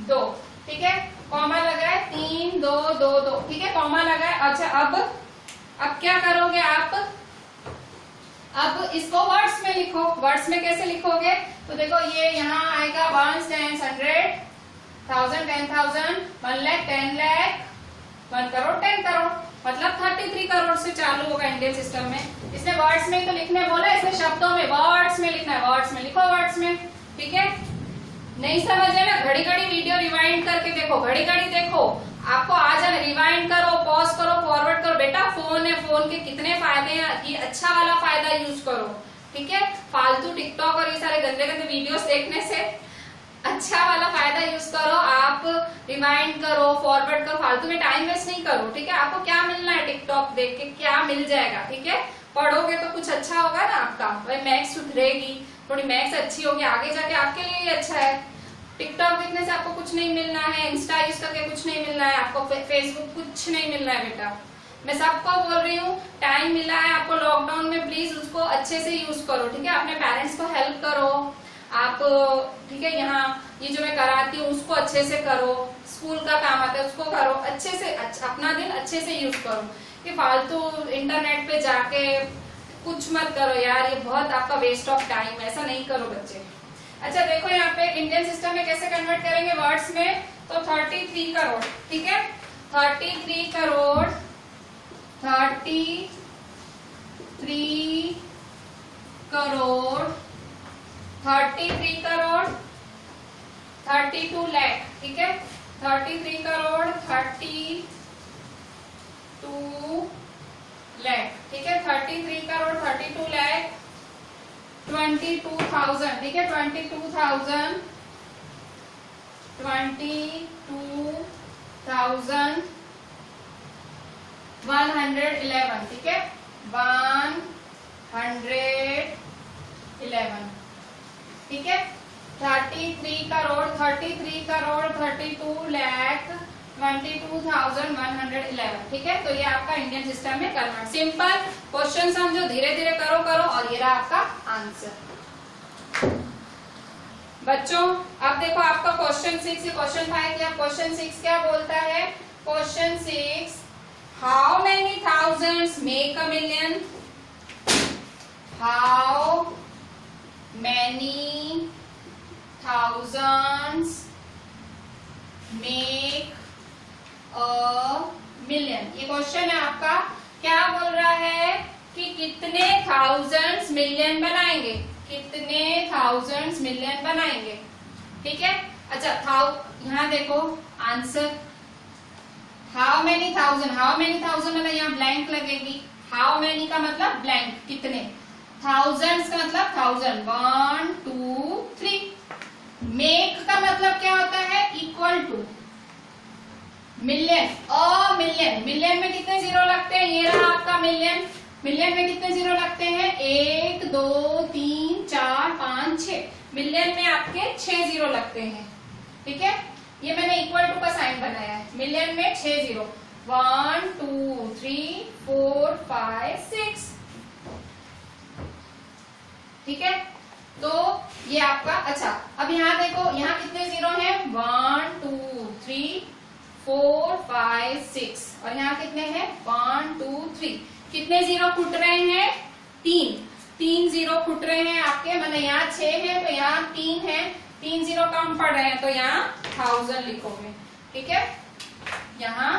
2. ठीक है, कॉमा लगा है, 3 2 2 2. ठीक है, कॉमा लगा है. अच्छा अब क्या करोगे आप, अब इसको वर्ड्स में लिखो. वर्ड्स में कैसे लिखोगे, तो देखो ये यहाँ आएगा वंस, टेंस, 100, 1000 10,000, 1 लाख 10 लाख, 1 करोड़ 10 करोड़, मतलब 33 करोड़ से चालू होगा इंडियन सिस्टम में. इसने वर्ड्स में तो लिखने बोला, इसने शब्दों में वर्ड्स में लिखना है. वर्ड्स में लिखो, वर्ड्स में. ठीक है, नहीं समझ है ना, घड़ी घड़ी वीडियो रिवाइंड करके देखो, घड़ी घड़ी देखो, आपको आ जाए. रिवाइंड करो, पॉज करो, फॉरवर्ड करो. बेटा फोन है, फोन के कितने फायदे हैं, ये अच्छा वाला फायदा यूज करो. ठीक है, फालतू टिकटॉक और ये सारे गंदे गंदे वीडियोस देखने से अच्छा वाला फायदा यूज करो. आप रिवाइंड करो, फॉरवर्ड करो, फालतू में टाइम वेस्ट नहीं करो. ठीक है, आपको क्या मिलना है टिकटॉक देख के, क्या मिल जाएगा. ठीक है, पढ़ोगे तो कुछ अच्छा होगा ना आपका, भाई मैथ्स सुधरेगी, थोड़ी मैथ्स अच्छी होगी, आगे जाके आपके लिए ही अच्छा है. टिकटॉक देखने से आपको कुछ नहीं मिलना है, इंस्टा यूज करके कुछ नहीं मिलना है, आपको फेसबुक कुछ नहीं मिलना है बेटा। मैं सबको बोल रही हूँ, टाइम मिला है आपको लॉकडाउन में, प्लीज उसको अच्छे से यूज करो, ठीक है। अपने पेरेंट्स को हेल्प करो आप, ठीक है। यहाँ ये जो मैं कराती हूँ उसको अच्छे से करो, स्कूल का काम आता है उसको करो, अच्छे से अपना दिन अच्छे से यूज करो। ये फालतू इंटरनेट पे जाके कुछ मत करो यार, ये बहुत आपका वेस्ट ऑफ टाइम है, ऐसा नहीं करो बच्चे। अच्छा देखो यहाँ पे इंडियन सिस्टम में कैसे कन्वर्ट करेंगे वर्ड्स में, तो 33 करोड़, ठीक है। 33 करोड़, 33 करोड़, 33 करोड़, 32 लाख, ठीक है। 33 करोड़ 32 लाख, ठीक है। 33 करोड़ 32 लाख 22,000, ठीक है। 22,000, 22,111, ठीक है। 111, ठीक है। 33 करोड़ 32 लाख 22,111, ठीक है। तो ये आपका इंडियन सिस्टम में कन्वर्ट, सिंपल क्वेश्चन समझो, धीरे धीरे करो और ये रहा आपका आंसर। बच्चों अब देखो आपका क्वेश्चन 6, ये क्वेश्चन 5 या क्वेश्चन 6 क्या बोलता है। Question 6, how many thousands make a million, how many thousands make a million. ये क्वेश्चन है आपका, क्या बोल रहा है कि कितने थाउजेंड्स मिलियन बनाएंगे, कितने थाउजेंड्स मिलियन बनाएंगे, ठीक है। अच्छा यहाँ देखो answer, how many thousand, how many thousand मतलब यहाँ ब्लैंक लगेगी, हाउ मेनी का मतलब ब्लैंक कितने, थाउजेंड्स का मतलब 1000, 1 2 3, मेक का मतलब क्या होता है, equal to, million, a million, million में कितने जीरो लगते हैं, ये रहा आपका मिलियन, मिलियन में कितने जीरो लगते हैं, 1 2 3 4 5 6, मिलियन में आपके 6 जीरो लगते हैं, ठीक है। ये मैंने इक्वल टू का साइन बनाया है, मिलियन में 6 जीरो, 1 2 3 4 5 6, ठीक है। तो ये आपका, अच्छा अब यहाँ देखो यहाँ कितने जीरो हैं, 1 2 3 4 5 6, और यहाँ कितने हैं 1 2 3, कितने जीरो फुट रहे हैं, 3 जीरो फुट रहे हैं आपके, मतलब यहाँ 6 है तो यहाँ 3 है, 3 जीरो कम पड़ रहे हैं तो यहाँ 1000 लिखोगे, ठीक है। यहाँ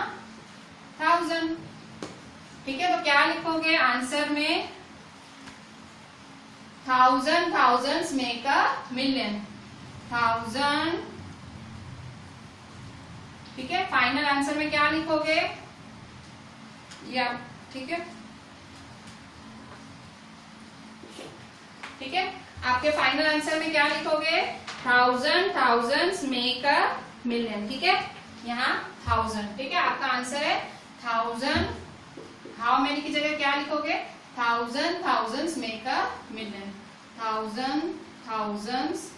1000, ठीक है। तो क्या लिखोगे आंसर में, 1000 thousands make a million, 1000, ठीक है। फाइनल आंसर में क्या लिखोगे, या ठीक है, ठीक है। आपके फाइनल आंसर में क्या लिखोगे, 1000 thousands make a million, ठीक है। यहाँ 1000, ठीक है, आपका आंसर है 1000, हाउ मेनी की जगह क्या लिखोगे, 1000 thousands make a million, 1000 thousands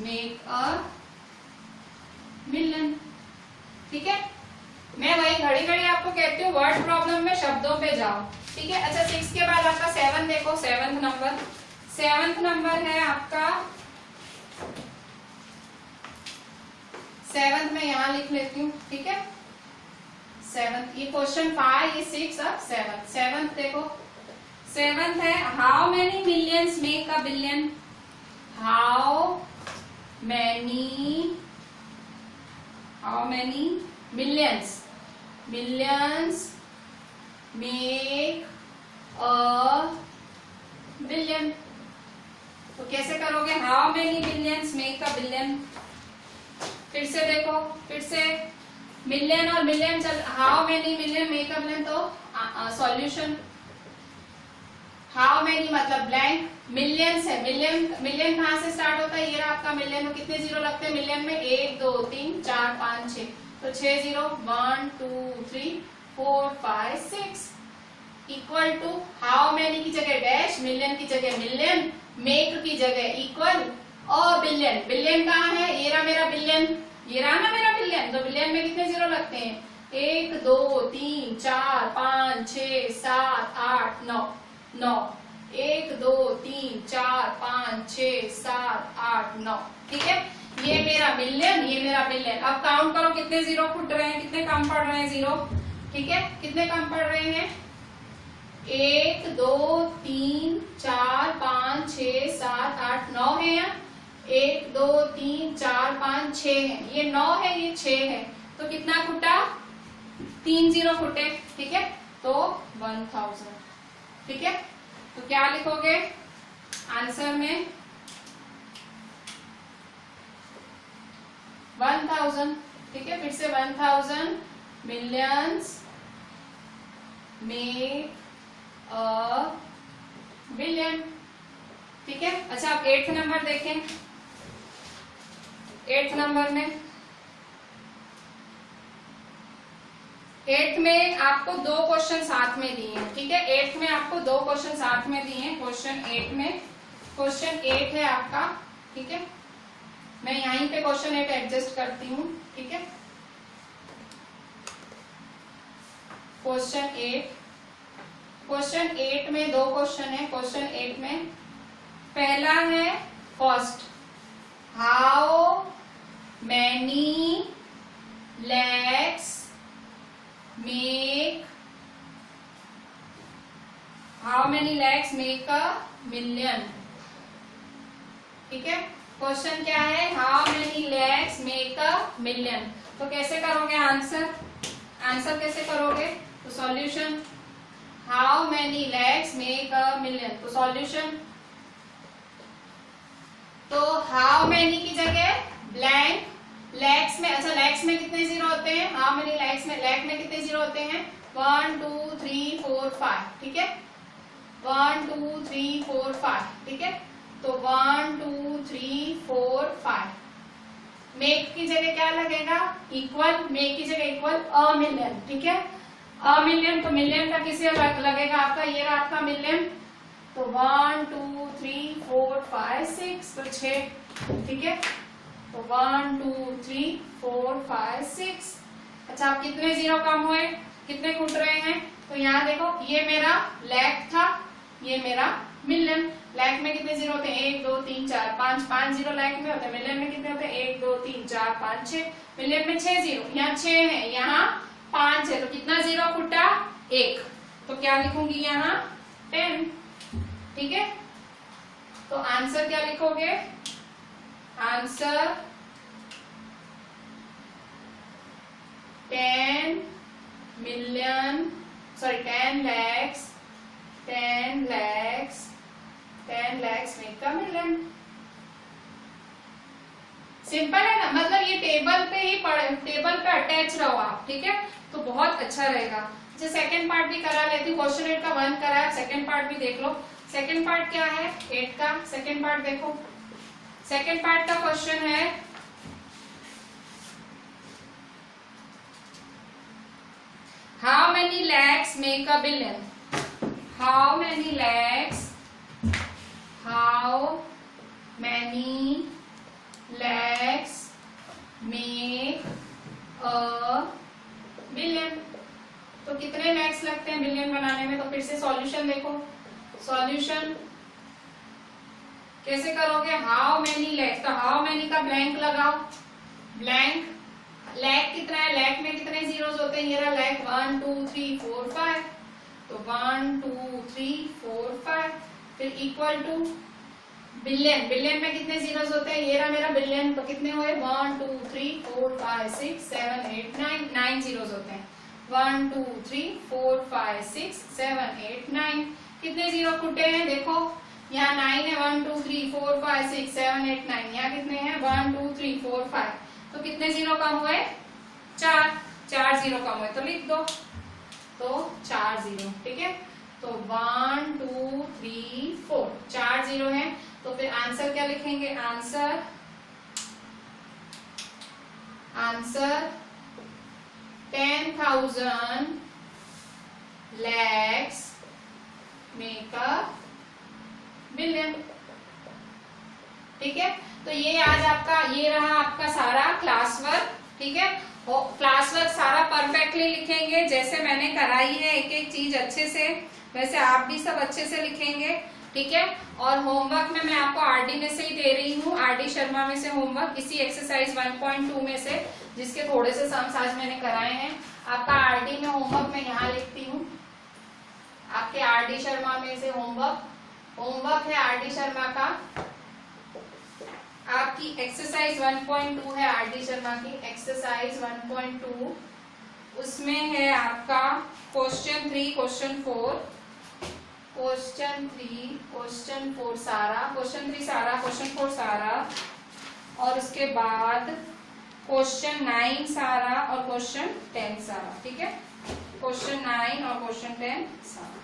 make a million, ठीक है। मैं वही घड़ी घड़ी आपको कहती हूँ वर्ड प्रॉब्लम में शब्दों पे जाओ, ठीक है। अच्छा 6 के बाद आपका 7 देखो, 7th नंबर, 7th नंबर है आपका, 7th में यहाँ लिख लेती हूँ, ठीक है। 7th, ये क्वेश्चन 5, ये 6, अब 7th देखो, 7th है, how many millions make a billion, how many millions make a billion. तो कैसे करोगे, how many millions make a billion, फिर से देखो, फिर से मिलियन और मिलियन चल, how many million make a billion, तो सॉल्यूशन, हाउ मेनी मतलब ब्लैंक, मिलियंस है, मिलियन कहाँ से स्टार्ट होता है, ये रहा आपका मिलियन, में कितने जीरो लगते हैं मिलियन में, 1 2 3 4 5 6, तो 6 zero, 1 2 3 4 5 6, equal to how many की जगह डैश, मिलियन की जगह मिलियन, मेक की जगह इक्वल, बिलियन, बिलियन कहाँ है, ये रहा मेरा बिलियन, ये रहा ना मेरा बिलियन। तो बिलियन में कितने जीरो लगते हैं, 1 2 3 4 5 6 7 8 9, 9, 1 2 3 4 5 6 7 8 9, ठीक है। ये मेरा मिलियन, ये मेरा बिलियन। अब काउंट करो कितने जीरो फुट रहे हैं, कितने कम पड़ रहे हैं जीरो, ठीक है, कितने कम पड़ रहे हैं, 1 2 3 4 5 6 7 8 9 है यहाँ, 1 2 3 4 5 6 है, ये 9 है, ये 6 है, तो कितना फुटा, 3 जीरो फुटे, ठीक है। तो 1000, ठीक है। तो क्या लिखोगे आंसर में, 1000, ठीक है। फिर से 1000 मिलियंस मेक अ बिलियन, ठीक है। अच्छा अब 8th नंबर देखें। 8th नंबर में, 8th में आपको 2 क्वेश्चन साथ में दिए हैं, ठीक है। 8th में आपको 2 क्वेश्चन साथ में दिए हैं। क्वेश्चन 8 में, क्वेश्चन 8 है आपका, ठीक है। मैं यहीं पे क्वेश्चन 8 एडजस्ट करती हूँ, ठीक है। क्वेश्चन 8, क्वेश्चन 8 में 2 क्वेश्चन है। क्वेश्चन 8 में पहला है first, how many lakhs make, how many lakhs make a million, ठीक है। क्वेश्चन क्या है, how many lakhs make a million. तो कैसे करोगे आंसर, आंसर कैसे करोगे, तो solution, how many lakhs make a million, तो सॉल्यूशन, तो हाउ मैनी की जगह ब्लैंक, लैक्स में, अच्छा लैक्स में कितने जीरो होते हैं, हाउ मेनी लैक्स में, लैक में कितने जीरो होते हैं, 1 2 3 4 5, ठीक है, 1 2 3 4 5, ठीक है। तो 1 2 3 4 5, मेक की जगह क्या लगेगा, इक्वल, मेक की जगह इक्वल अ मिलियन, ठीक है। अ मिलियन, तो मिलियन का किसे लगेगा आपका, ये रहा आपका मिलियन, तो 1 2 3 4 5 6, तो 6, ठीक है। तो 1 2 3 4 5 6, अच्छा अब कितने जीरो कम हुए, कितने कूट रहे हैं, तो यहाँ देखो ये मेरा लैक था, ये मेरा मिलियन। लैक में कितने जीरो होते हैं, 1 2 3 4 5, 5 जीरो लैक में होते हैं, मिलियन में कितने होते हैं, 1 2 3 4 5 6, मिलियन में 6 जीरो, यहाँ 6 है, यहाँ 5 है, तो कितना जीरो फुटा, 1, तो क्या लिखूंगी यहाँ 10, ठीक है। तो आंसर क्या लिखोगे, answer 10 million, sorry 10 lakhs, 10 lakhs, 10 lakhs make a million. Simple है ना, मतलब ये टेबल पे ही टेबल पे अटैच रहो आप, ठीक है, तो बहुत अच्छा रहेगा। अच्छा सेकंड पार्ट भी करा लेती हूँ, क्वेश्चन 8 का 1 करा है, सेकंड पार्ट भी देख लो। सेकंड पार्ट क्या है 8 का, सेकंड पार्ट देखो। सेकंड पार्ट का क्वेश्चन है, how many lakhs make a billion, how many lakhs, how many lakhs make a billion, तो कितने लैक्स लगते हैं बिलियन बनाने में, तो फिर से सॉल्यूशन देखो। सॉल्यूशन कैसे करोगे, हाउ मैनी लैक्स, तो हाउ मैनी का ब्लैंक लगाओ, ब्लैंक, लैक कितना है, लैक में कितने जीरोस होते हैं, ये रहा लैक 1 2 3 4 5, तो 1 2 3 4 5, फिर इक्वल टू बिलियन, बिलियन में कितने जीरोस होते हैं, ये रहा मेरा बिलियन, तो कितने हुए 1 2 3 4 5 6 7 8 9, 9 जीरोस होते हैं, 1 2 3 4 5 6 7 8 9, कितने जीरो फुटे हैं देखो, यहाँ 9 है, 1 2 3 4 5 6 7 8 9, यहाँ कितने हैं 1 2 3 4 5, तो कितने जीरो कम हुए 4, 4 जीरो कम हुए, तो लिख दो, तो 4 जीरो, ठीक है। तो 1 2 3 4, 4 जीरो है, तो फिर आंसर क्या लिखेंगे, answer, answer 10,000 lakhs make a billion, ठीक है। तो ये आज आपका ये रहा आपका सारा क्लास वर्क, ठीक है। क्लास वर्क सारा परफेक्टली लिखेंगे, जैसे मैंने कराई है एक एक चीज अच्छे से, वैसे आप भी सब अच्छे से लिखेंगे, ठीक है। और होमवर्क में मैं आपको आरडी में से ही दे रही हूँ, आरडी शर्मा में से होमवर्क, इसी एक्सरसाइज 1.2 में से, जिसके थोड़े से सम्स आज मैंने कराए हैं। आपका आरडी में होमवर्क मैं यहाँ लिखती हूँ, आपके आरडी शर्मा में से होमवर्क है आरडी शर्मा का, आपकी एक्सरसाइज 1.2 है आरडी शर्मा की एक्सरसाइज 1.2, उसमें है आपका क्वेश्चन 3 क्वेश्चन 4 क्वेश्चन 3 क्वेश्चन 4 सारा, क्वेश्चन 3 सारा, क्वेश्चन 4 सारा, और उसके बाद क्वेश्चन 9 सारा और क्वेश्चन 10 सारा, ठीक है। क्वेश्चन 9 और क्वेश्चन 10 सारा।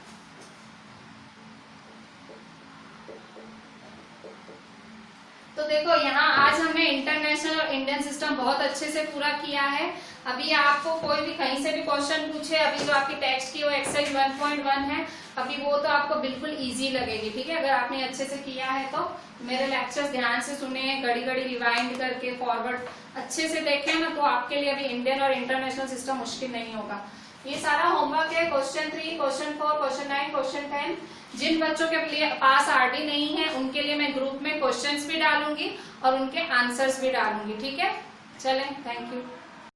तो देखो यहाँ आज हमने इंटरनेशनल और इंडियन सिस्टम बहुत अच्छे से पूरा किया है। अभी आपको कोई भी कहीं से भी क्वेश्चन पूछे, अभी जो आपकी टेक्स्ट की वो एक्सरसाइज 1.1 है, अभी वो तो आपको बिल्कुल इजी लगेगी, ठीक है। अगर आपने अच्छे से किया है तो मेरे लेक्चर्स ध्यान से सुने, घड़ी घड़ी रिवाइंड करके फॉरवर्ड अच्छे से देखें ना, तो आपके लिए अभी इंडियन और इंटरनेशनल सिस्टम मुश्किल नहीं होगा। ये सारा होमवर्क है, क्वेश्चन 3 क्वेश्चन 4 क्वेश्चन 9 क्वेश्चन 10। जिन बच्चों के लिए पास आरडी नहीं है उनके लिए मैं ग्रुप में क्वेश्चंस भी डालूंगी और उनके आंसर्स भी डालूंगी, ठीक है। चलें, थैंक यू।